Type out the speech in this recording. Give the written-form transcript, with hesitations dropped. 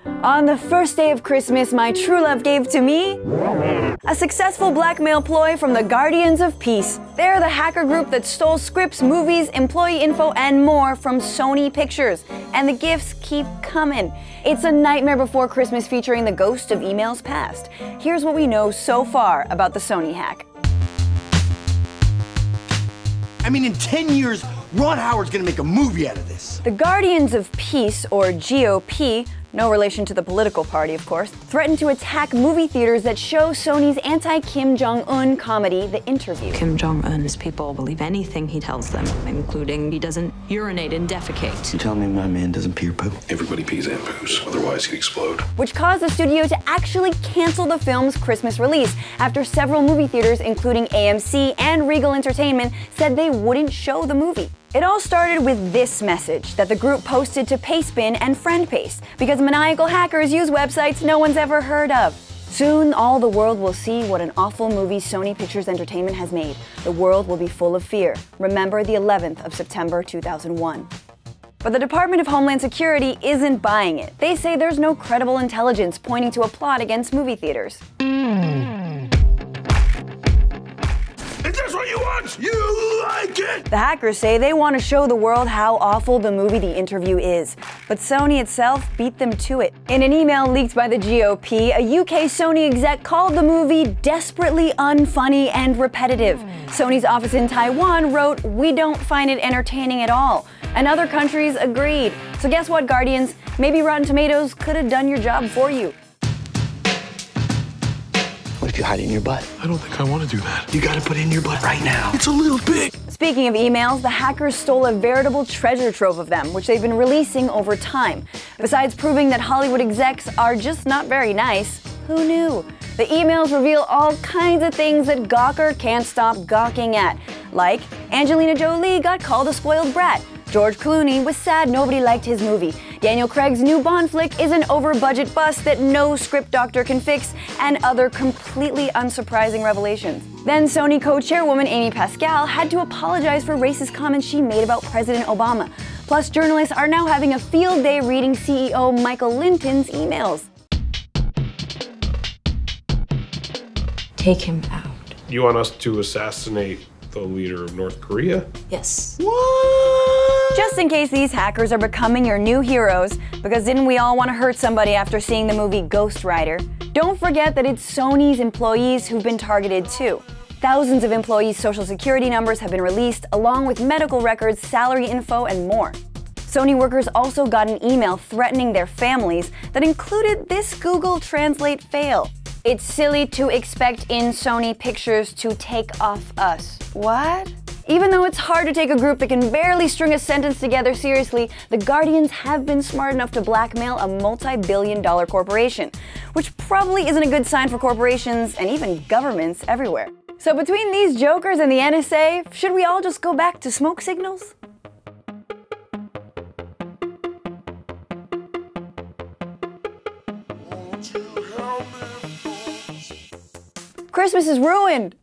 On the first day of Christmas, my true love gave to me a successful blackmail ploy from the Guardians of Peace. They're the hacker group that stole scripts, movies, employee info, and more from Sony Pictures. And the gifts keep coming. It's a Nightmare Before Christmas featuring the ghost of emails past. Here's what we know so far about the Sony hack. I mean, in 10 years, Ron Howard's gonna make a movie out of this. The Guardians of Peace, or GOP, no relation to the political party, of course, threatened to attack movie theaters that show Sony's anti-Kim Jong-un comedy, The Interview. Kim Jong-un's people believe anything he tells them, including he doesn't urinate and defecate. You tell me my man doesn't pee or poo? Everybody pees and poos, otherwise he'd explode. Which caused the studio to actually cancel the film's Christmas release after several movie theaters, including AMC and Regal Entertainment, said they wouldn't show the movie. It all started with this message that the group posted to Pastebin and FriendPaste, because maniacal hackers use websites no one's ever heard of. Soon, all the world will see what an awful movie Sony Pictures Entertainment has made. The world will be full of fear. Remember the 11th of September 2001. But the Department of Homeland Security isn't buying it. They say there's no credible intelligence pointing to a plot against movie theaters. Is this what you want? You like it? The hackers say they want to show the world how awful the movie The Interview is, but Sony itself beat them to it. In an email leaked by the GOP, a UK Sony exec called the movie desperately unfunny and repetitive. Sony's office in Taiwan wrote, "We don't find it entertaining at all." And other countries agreed. So guess what, Guardians? Maybe Rotten Tomatoes could have done your job for you. What if you hide it in your butt? I don't think I want to do that. You gotta put it in your butt right now. It's a little big. Speaking of emails, the hackers stole a veritable treasure trove of them, which they've been releasing over time. Besides proving that Hollywood execs are just not very nice, who knew? The emails reveal all kinds of things that Gawker can't stop gawking at. Like, Angelina Jolie got called a spoiled brat. George Clooney was sad nobody liked his movie. Daniel Craig's new Bond flick is an over-budget bust that no script doctor can fix, and other completely unsurprising revelations. Then Sony co-chairwoman Amy Pascal had to apologize for racist comments she made about President Obama. Plus, journalists are now having a field day reading CEO Michael Linton's emails. Take him out. You want us to assassinate the leader of North Korea? Yes. Just in case these hackers are becoming your new heroes, because didn't we all want to hurt somebody after seeing the movie Ghost Rider? Don't forget that it's Sony's employees who've been targeted too. Thousands of employees' social security numbers have been released, along with medical records, salary info, and more. Sony workers also got an email threatening their families that included this Google Translate fail. "It's silly to expect in Sony Pictures to take off us." What? Even though it's hard to take a group that can barely string a sentence together seriously, the Guardians have been smart enough to blackmail a multi-billion-dollar corporation, which probably isn't a good sign for corporations and even governments everywhere. So between these jokers and the NSA, should we all just go back to smoke signals? Christmas is ruined!